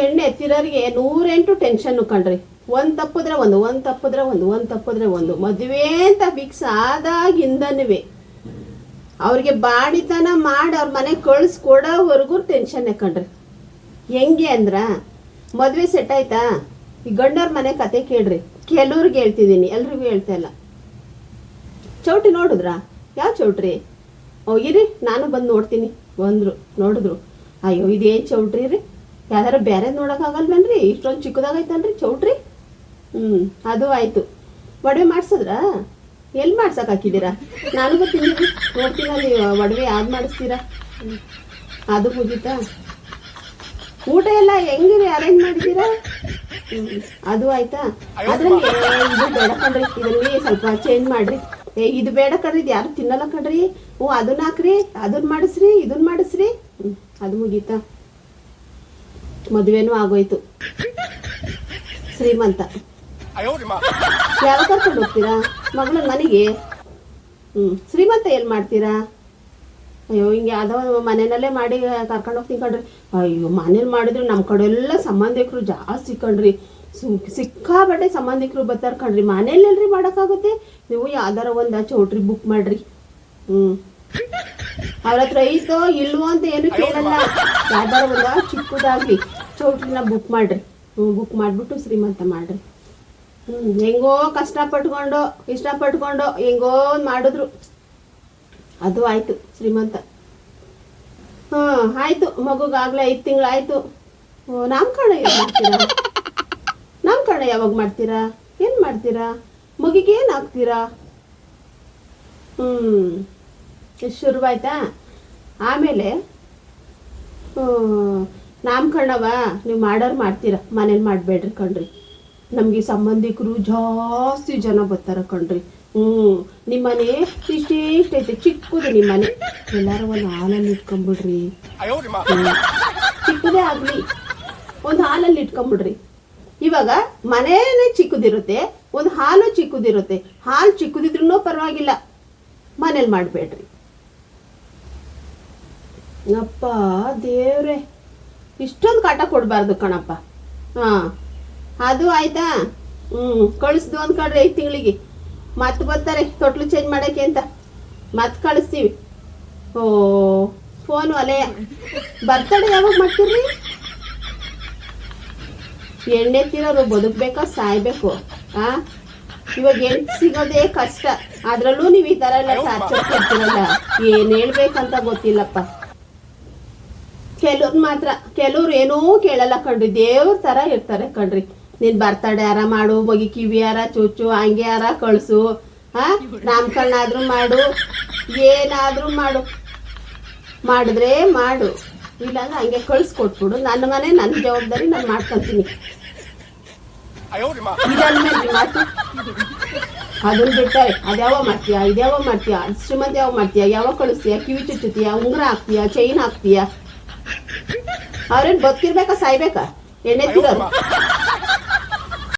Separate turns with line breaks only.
ಎಣ್ಣೆ ಎತ್ತಿರೋರಿಗೆ 108 ಟೆನ್ಷನ್ ಕಣ್ರಿ. ಒಂದು ತಪ್ಪಿದ್ರೆ ಒಂದು, ಒಂದು ತಪ್ಪಿದ್ರೆ ಒಂದು, ಒಂದು ತಪ್ಪಿದ್ರೆ ಒಂದು. ಮದುವೆ ಅಂತ ಫಿಕ್ಸ್ ಆದಾಗಿಂದನೂ ಅವ್ರಿಗೆ ಬಾಡಿತನ ಮಾಡಿ ಅವ್ರ ಮನೆ ಕಳಿಸ್ಕೊಡೋವರೆಗೂ ಟೆನ್ಷನ್ನೇ ಕಣ್ರಿ. ಹೆಂಗೆ ಅಂದ್ರ ಮದುವೆ ಸೆಟ್ ಆಯ್ತಾ, ಈ ಗಂಡವ್ರ ಮನೆ ಕತೆ ಕೇಳ್ರಿ. ಕೆಲವ್ರಿಗೆ ಹೇಳ್ತಿದ್ದೀನಿ, ಎಲ್ರಿಗೂ ಹೇಳ್ತಾ ಇಲ್ಲ. ಚೌಟ್ರಿ ನೋಡಿದ್ರಾ? ಯಾವ ಚೌಟ್ರಿ? ಇರಿ ನಾನು ಬಂದು ನೋಡ್ತೀನಿ. ಬಂದರು, ನೋಡಿದ್ರು. ಅಯ್ಯೋ ಇದೇನು ಚೌಟ್ರಿ ರೀ, ಯಾವ್ದಾರ ಬೇರೆ ನೋಡೋಕ್ಕಾಗಲ್ವೇನ್ರಿ, ಇಷ್ಟೊಂದು ಚಿಕ್ಕದಾಗೈತಲ್ರಿ ಚೌಟ್ರಿ. ಅದು ಆಯಿತು. ಒಡವೆ ಮಾಡಿಸಿದ್ರಾ? ಎಲ್ಲಿ ಮಾಡ್ಸಕ್ಕೆ ಹಾಕಿದ್ದೀರಾ? ನಾನು ಬರ್ತೀನಿ, ನೋಡ್ತೀನಿ ಅಲ್ಲಿ ಒಡವೆ ಯಾವ್ದು ಮಾಡಿಸ್ತೀರಾ. ಅದು ಮುಗೀತಾ? ಊಟ ಎಲ್ಲ ಹೆಂಗಿರಿ ಅರೇಂಜ್ ಮಾಡಿದ್ದೀರಾ? ಅದು ಆಯ್ತಾ? ಅದರಲ್ಲಿ ಇದು ಬೇಡ ಕಣ್ರಿ, ಇದರಲ್ಲಿ ಸ್ವಲ್ಪ ಚೇಂಜ್ ಮಾಡಿರಿ. ಇದು ಬೇಡ ಕಣ್ರಿ, ಇದು ಯಾರು ತಿನ್ನಲ್ಲ ಕಣ್ರಿ. ಅದನ್ನ ಹಾಕ್ರಿ, ಅದನ್ನ ಮಾಡಿಸ್ರಿ, ಇದನ್ನ ಮಾಡಿಸ್ರಿ. ಅದು ಮುಗೀತಾ? ಮದುವೆನೂ ಆಗೋಯ್ತು. ಶ್ರೀಮಂತ ಯಾವಾಗ ಕರ್ಕೊಂಡು ಹೋಗ್ತೀರಾ ಮಗಳ ಮನೆಗೆ? ಶ್ರೀಮಂತ ಎಲ್ಲಿ ಮಾಡ್ತೀರಾ? ಅಯ್ಯೋ ಹಿಂಗೆ ಯಾವುದೋ ಮನೆಯಲ್ಲೇ ಮಾಡಿ ಕರ್ಕೊಂಡು ಹೋಗ್ತೀನಿ ಕಣ್ರಿ. ಅಯ್ಯೋ ಮನೇಲಿ ಮಾಡಿದ್ರೆ ನಮ್ಮ ಕಡೆ ಎಲ್ಲ ಸಂಬಂಧಿಕರು ಜಾಸ್ತಿ ಕಣ್ರಿ. ಸಿಕ್ಕಾಬಟ್ಟೆ ಸಂಬಂಧಿಕರು ಬರ್ತಾರೆ ಕಣ್ರಿ. ಮನೇಲೆಲ್ರಿ ಮಾಡೋಕ್ಕಾಗುತ್ತೆ? ನೀವು ಯಾವ್ದಾರ ಒಂದು ಚೌಟ್ರಿ ಬುಕ್ ಮಾಡ್ರಿ. ಅವ್ರ ಹತ್ರ ಐತೋ ಇಲ್ವೋ ಅಂತ ಏನು ಕೇಳಲ್ಲ. ಯಾವ್ದಾರ ಒಂದು ಚಿಕ್ಕದಾಗ್ಲಿ ಚೌಟ್ರಿನ ಬುಕ್ ಮಾಡ್ರಿ. ಬುಕ್ ಮಾಡಿಬಿಟ್ಟು ಶ್ರೀಮಂತ ಮಾಡ್ರಿ. ಹೆಂಗೋ ಕಷ್ಟಪಟ್ಕೊಂಡು ಇಷ್ಟಪಟ್ಕೊಂಡು ಹೆಂಗೋ ಮಾಡಿದ್ರು. ಅದು ಆಯ್ತು ಶ್ರೀಮಂತ. ಆಯ್ತು, ಮಗುಗಾಗ್ಲೇ 5 ತಿಂಗಳಾಯ್ತು. ನಾಮಕರಣ ಯಾವಾಗ ಮಾಡ್ತೀರಾ? ನಾಮಕರಣ ಯಾವಾಗ ಮಾಡ್ತೀರಾ? ಏನು ಮಾಡ್ತೀರಾ? ಮಗಿಗೆ ಏನು ಹಾಕ್ತೀರಾ? ಶುರುವಾಯ್ತಾ? ಆಮೇಲೆ ನಾಮಕರಣವ ನೀವು ಮಾಡೋರು ಮಾಡ್ತೀರಾ, ಮನೇಲಿ ಮಾಡಬೇಡ್ರಿ ಕಣ್ರಿ. ನಮಗೆ ಸಂಬಂಧಿಕರು ಜಾಸ್ತಿ ಜನ ಬರ್ತಾರ ಕಣ್ರಿ. ನಿಮ್ಮನೆ ಇಷ್ಟೈತೆ, ಚಿಕ್ಕದು ನಿಮ್ಮನೆ. ಎಲ್ಲಾರು ಒಂದು ಹಾಲಲ್ಲಿ ಇಟ್ಕೊಂಬಿಡ್ರಿ. ಚಿಕ್ಕದೇ ಆಗಲಿ ಒಂದು ಹಾಲಲ್ಲಿ ಇಟ್ಕೊಂಬಿಡ್ರಿ. ಇವಾಗ ಮನೇನೆ ಚಿಕ್ಕದಿರುತ್ತೆ, ಒಂದು ಹಾಲು ಚಿಕ್ಕದಿರುತ್ತೆ. ಹಾಲು ಚಿಕ್ಕದಿದ್ರೂ ಪರವಾಗಿಲ್ಲ, ಮನೇಲಿ ಮಾಡಬೇಡ್ರಿ. ಅಪ್ಪ ದೇವ್ರೆ, ಇಷ್ಟೊಂದು ಕಾಟ ಕೊಡಬಾರ್ದು ಕಣಪ್ಪ. ಅದು ಆಯ್ತಾ? ಕಳಿಸ್ದು ಅಂದ್ಕೊಳ್ರಿ 5 ತಿಂಗಳಿಗೆ. ಮತ್ತೆ ಬರ್ತಾರೆ ತೊಟ್ಲು ಚೇಂಜ್ ಮಾಡೋಕ್ಕೆ ಅಂತ, ಮತ್ತೆ ಕಳಿಸ್ತೀವಿ. ಫೋನು ಅಲೆ ಬರ್ತಡೆ ಯಾವಾಗ ಮಾಡ್ತೀರಿ? ಎಣ್ಣೆ ತಿರೋರು ಬದುಕಬೇಕಾ ಸಾಯ್ಬೇಕು? ಇವಾಗ ಹೆಣ್ಣು ಸಿಗೋದೇ ಕಷ್ಟ. ಅದರಲ್ಲೂ ನೀವು ಈ ಥರ ಎಲ್ಲ ಟಾರ್ಚರ್ ಕೊಡ್ತೀರಲ್ಲ, ಏನು ಹೇಳ್ಬೇಕಂತ ಗೊತ್ತಿಲ್ಲಪ್ಪ. ಕೆಲವ್ರು ಏನೂ ಕೇಳಲ್ಲ ಕಣ್ರಿ, ದೇವ್ರ ಥರ ಇರ್ತಾರೆ ಕಣ್ರಿ. ನೀನು ಬರ್ತಡೆ ಯಾರ ಮಾಡು, ಮಗಿ ಕಿವಿ ಯಾರ ಚುಚ್ಚು, ಹಂಗೆ ಯಾರ ಕಳಿಸು, ನಾಮಕರಣ ಆದರೂ ಮಾಡು, ಏನಾದರೂ ಮಾಡಿದ್ರೆ ಮಾಡು, ಇಲ್ಲಾಂದ್ರೆ ಹಂಗೆ ಕಳಿಸ್ಕೊಟ್ಬಿಡು. ನನ್ನ ಮನೆ ನನ್ನ ಜವಾಬ್ದಾರಿ ನಾನು ಮಾಡ್ಕೊತೀನಿ. ಇದನ್ಮೇಲೆ ಮಾತು ಅದನ್ನ ಬಿಡ್ತಾರೆ. ಅದ್ಯಾವ ಮಾಡ್ತೀಯಾ, ಇದ್ಯಾವ ಮಾಡ್ತೀಯಾ, ಶ್ರೀಮಂತ ಯಾವ ಮಾಡ್ತೀಯಾ, ಯಾವಾಗ ಕಳಿಸ್ತೀಯಾ, ಕಿವಿ ಚುಚ್ಚುತ್ತೀಯಾ, ಉಂಗುರ ಹಾಕ್ತೀಯಾ, ಚೈನ್ ಹಾಕ್ತೀಯಾ? ಅವ್ರೇನು ಬದುಕಿರ್ಬೇಕಾ ಸಾಯ್ಬೇಕಾ? ಎಣ್ಣೆ ತಿರೋರು